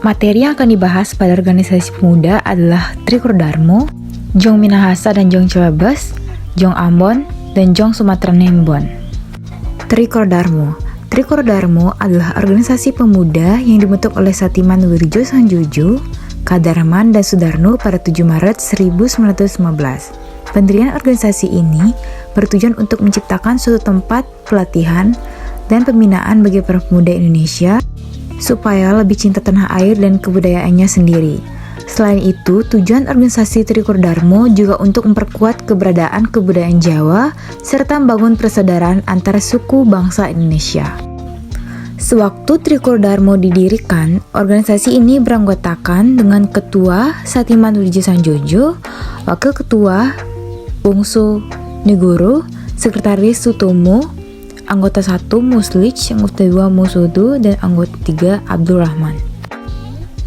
Materi yang akan dibahas pada organisasi pemuda adalah Trikurdarmo, Jong Minahasa dan Jong Celebes, Jong Ambon, dan Jong Sumatera Nembon. Trikurdarmo adalah organisasi pemuda yang dibentuk oleh Satiman Wirjo Sanjojo, Kadarman, dan Sudarno pada 7 Maret 1915. Pendirian organisasi ini bertujuan untuk menciptakan suatu tempat pelatihan dan pembinaan bagi para pemuda Indonesia supaya lebih cinta tanah air dan kebudayaannya sendiri. Selain itu, tujuan organisasi Trikurdarmo juga untuk memperkuat keberadaan kebudayaan Jawa serta membangun persaudaraan antara suku bangsa Indonesia. Sewaktu Trikurdarmo didirikan, organisasi ini beranggotakan dengan Ketua Satiman Wirjo Sanjojo, Wakil Ketua Bungsu Negoro, Sekretaris Sutomo, Anggota 1 Muslich, Anggota 2 Musodo, dan Anggota 3 Abdul Rahman.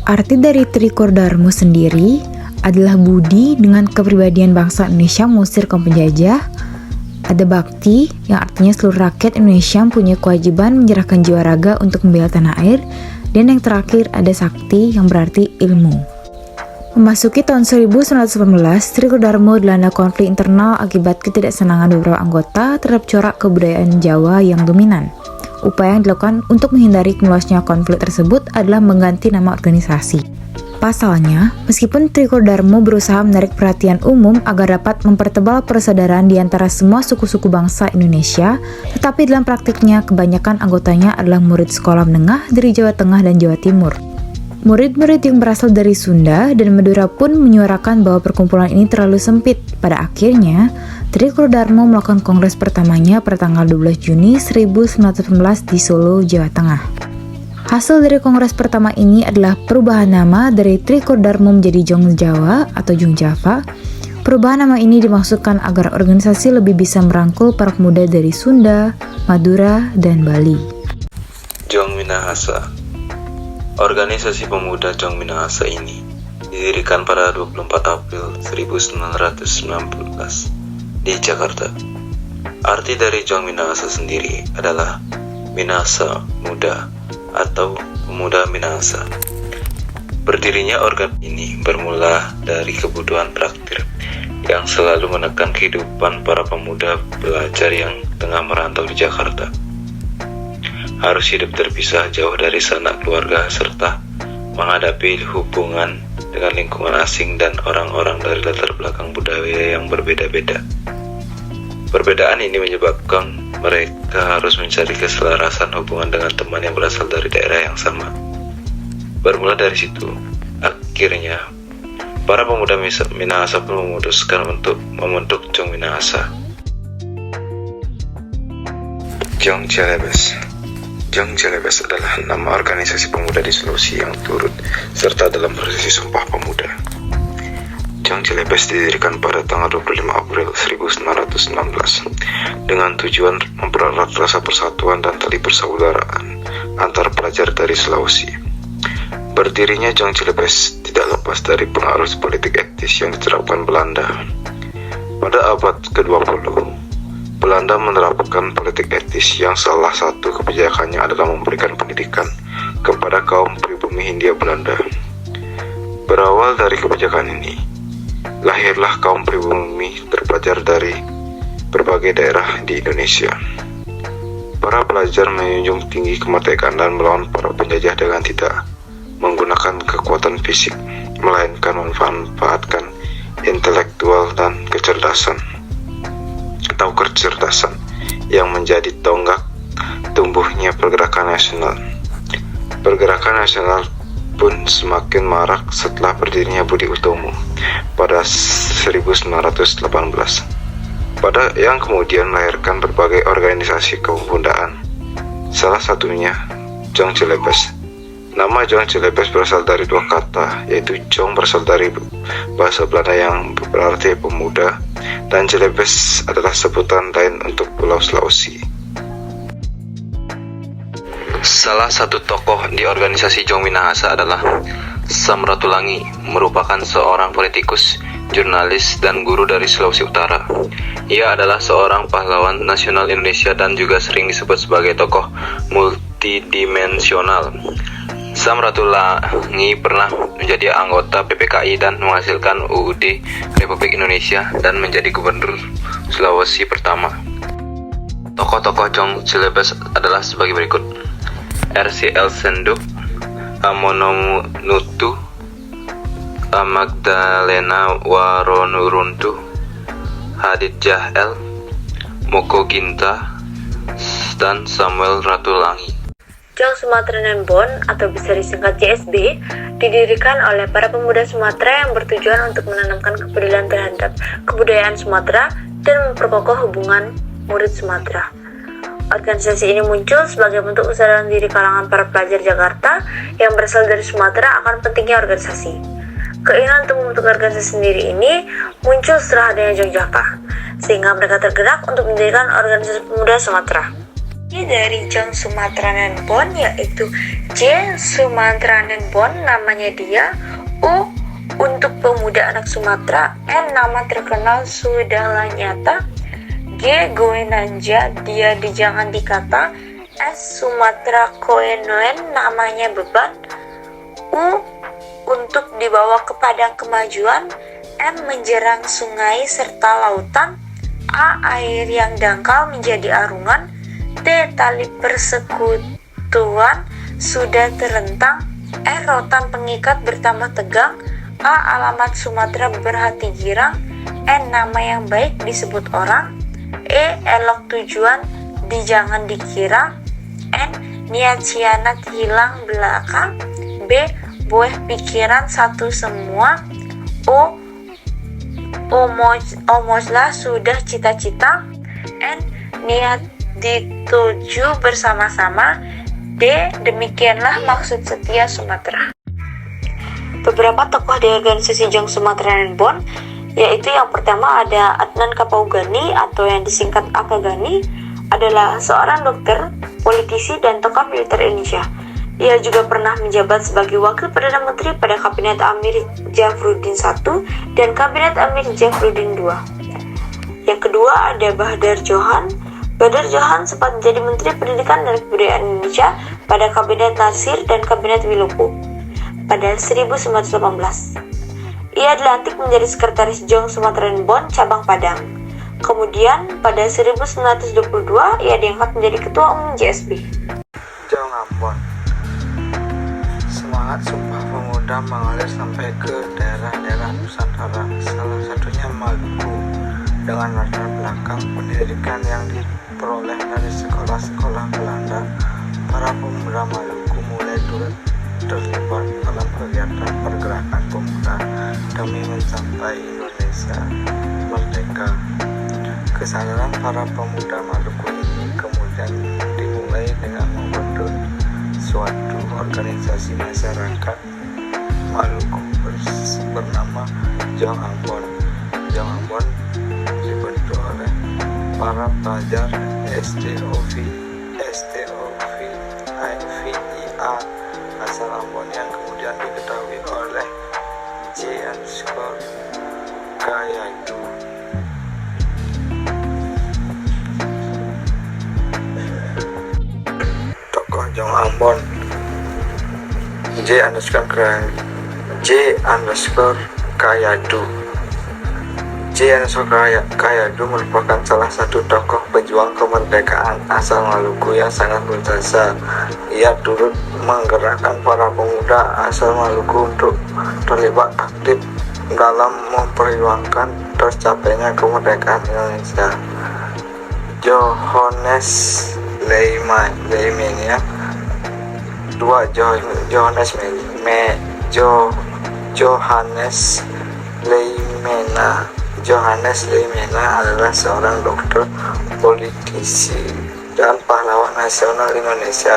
Arti dari Trikurdarmo sendiri adalah budi dengan kepribadian bangsa Indonesia mengusir kaum penjajah. Ada bakti yang artinya seluruh rakyat Indonesia punya kewajiban menyerahkan jiwa raga untuk membela tanah air. Dan yang terakhir ada sakti yang berarti ilmu. Memasuki tahun 1918, Trikurdarmo dilanda konflik internal akibat ketidaksenangan beberapa anggota terhadap corak kebudayaan Jawa yang dominan. Upaya yang dilakukan untuk menghindari meluasnya konflik tersebut adalah mengganti nama organisasi. Pasalnya, meskipun Trikurdarmo berusaha menarik perhatian umum agar dapat mempertebal persaudaraan di antara semua suku-suku bangsa Indonesia, tetapi dalam praktiknya kebanyakan anggotanya adalah murid sekolah menengah dari Jawa Tengah dan Jawa Timur. Murid-murid yang berasal dari Sunda dan Madura pun menyuarakan bahwa perkumpulan ini terlalu sempit. Pada akhirnya, Trikurdarmo melakukan kongres pertamanya pada tanggal 12 Juni 1918 di Solo, Jawa Tengah. Hasil dari kongres pertama ini adalah perubahan nama dari Trikurdarmo menjadi Jong Jawa atau Jong Java. Perubahan nama ini dimaksudkan agar organisasi lebih bisa merangkul para pemuda dari Sunda, Madura, dan Bali. Jong Minahasa. Organisasi pemuda Jong Minahasa ini didirikan pada 24 April 1919 di Jakarta. Arti dari Jong Minahasa sendiri adalah Minahasa muda atau pemuda Minahasa. Berdirinya organ ini bermula dari kebutuhan praktik yang selalu menekan kehidupan para pemuda pelajar yang tengah merantau di Jakarta. Harus hidup terpisah jauh dari sanak keluarga serta menghadapi hubungan dengan lingkungan asing dan orang-orang dari latar belakang budaya yang berbeda-beda. Perbedaan ini menyebabkan mereka harus mencari keselarasan hubungan dengan teman yang berasal dari daerah yang sama. Bermula dari situ, akhirnya para pemuda Minahasa pun memutuskan untuk membentuk Jong Minahasa. Jong Celebes. Jong Celebes adalah nama organisasi pemuda di Sulawesi yang turut serta dalam prosesi Sumpah Pemuda. Jong Celebes didirikan pada tanggal 25 April 1916 dengan tujuan mempererat rasa persatuan dan tali persaudaraan antar pelajar dari Sulawesi. Berdirinya Jong Celebes tidak lepas dari pengaruh politik etis yang diterapkan Belanda. Pada abad ke-20, Belanda menerapkan politik etis yang salah satu kebijakannya adalah memberikan pendidikan kepada kaum pribumi Hindia Belanda. Berawal dari kebijakan ini, lahirlah kaum pribumi terpelajar dari berbagai daerah di Indonesia. Para pelajar menjunjung tinggi kemerdekaan dan melawan para penjajah dengan tidak menggunakan kekuatan fisik, melainkan memanfaatkan intelektual dan kecerdasan yang menjadi tonggak tumbuhnya pergerakan nasional. Pergerakan nasional pun semakin marak setelah berdirinya Budi Utomo pada 1918. Pada yang kemudian melahirkan berbagai organisasi kepemudaan. Salah satunya Jong Celebes. Nama Jong Celebes berasal dari dua kata, yaitu Jong berasal dari bahasa Belanda yang berarti pemuda, dan Celebes adalah sebutan lain untuk Pulau Sulawesi. Salah satu tokoh di organisasi Jong Minahasa adalah Samratulangi, merupakan seorang politikus, jurnalis, dan guru dari Sulawesi Utara. Ia adalah seorang pahlawan nasional Indonesia dan juga sering disebut sebagai tokoh multidimensional. Sam Ratulangi pernah menjadi anggota PPKI dan menghasilkan UUD Republik Indonesia dan menjadi Gubernur Sulawesi pertama. Tokoh-tokoh Jong Cilebes adalah sebagai berikut: RCL Senduk, Amonomunutu, Magdalena Waronuruntu, Hadijah L, Moko Ginta, dan Samuel Ratulangi. Jong Sumatera Nembon atau bisa disingkat JSB didirikan oleh para pemuda Sumatera yang bertujuan untuk menanamkan kepedulian terhadap kebudayaan Sumatera dan memperkokoh hubungan murid Sumatera. Organisasi ini muncul sebagai bentuk kesadaran diri kalangan para pelajar Jakarta yang berasal dari Sumatera akan pentingnya organisasi. Keinginan untuk membentuk organisasi sendiri ini muncul setelah adanya Jongjapa, sehingga mereka tergerak untuk mendirikan organisasi pemuda Sumatera. Dari Jong Sumatera Nembon yaitu J Sumatera Nembon namanya dia, U untuk pemuda anak Sumatera, N nama terkenal sudahlah nyata, G Goenanja dia di jangan dikata, S Sumatera Koenoen namanya beban, U untuk dibawa ke padang kemajuan, M menjerang sungai serta lautan, A air yang dangkal menjadi arungan, T tali persekutuan sudah terentang, R rotan pengikat bertambah tegang, A alamat Sumatera berhati girang, N nama yang baik disebut orang, E elok tujuan di jangan dikira, N niat hianat hilang belakang, B buah pikiran satu semua, O omoslah sudah cita-cita, N niat dituju bersama-sama, D demikianlah maksud setia Sumatera. Beberapa tokoh di organisasi Jong Sumatera Nembon yaitu yang pertama ada Adnan Kapaugani atau yang disingkat Akagani, adalah seorang dokter, politisi, dan tokoh militer Indonesia. Ia juga pernah menjabat sebagai Wakil Perdana Menteri pada Kabinet Amir Jafruddin I dan Kabinet Amir Jafruddin II. Yang kedua ada Bahdar Johan. Bahdar Johan sempat menjadi Menteri Pendidikan dan Kebudayaan Indonesia pada Kabinet Nasir dan Kabinet Wiluku pada 1918. Ia dilantik menjadi Sekretaris Jong Sumatera Nembon cabang Padang. Kemudian pada 1922 ia diangkat menjadi Ketua Umum JSB. Jong Ambon. Semangat Sumpah Pemuda mengalir sampai ke daerah-daerah Nusantara, salah satunya Maluku, dengan latar belakang pendidikan yang diperoleh dari sekolah-sekolah Belanda. Para pemuda Maluku mulai turut terlibat dalam kegiatan pergerakan pemuda demi mencapai Indonesia merdeka. Kesadaran para pemuda Maluku ini kemudian dimulai dengan membentuk suatu organisasi masyarakat Maluku bernama Jong Ambon. Jong Ambon dibentuk oleh para pelajar STOVIA asal Ambon yang kemudian diketahui oleh Kayadu. Tokoh Jong Ambon Kayadu. Kayadu merupakan salah satu tokoh pejuang kemerdekaan asal Maluku yang sangat berjasa. Ia turut menggerakkan para pemuda asal Maluku untuk terlibat aktif dalam memperjuangkan tercapainya kemerdekaan Indonesia. Johannes Leimenia. Johannes Leimena adalah seorang dokter, politisi, dan pahlawan nasional Indonesia.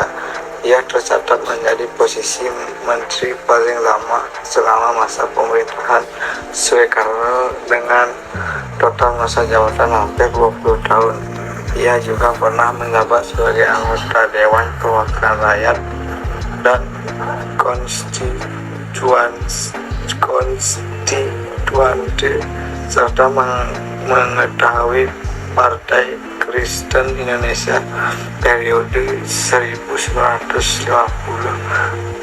Ia tercatat menjadi posisi menteri paling lama selama masa pemerintahan Soekarno dengan total masa jabatan hampir 20 tahun. Ia juga pernah menjabat sebagai anggota Dewan Perwakilan Rakyat dan konstituante serta mengetahui Partai Kristen Indonesia periode 1950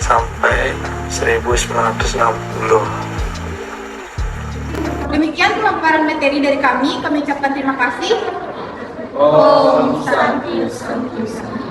sampai 1960. Demikian pemaparan materi dari kami ucapkan terima kasih. Om Santi Santi.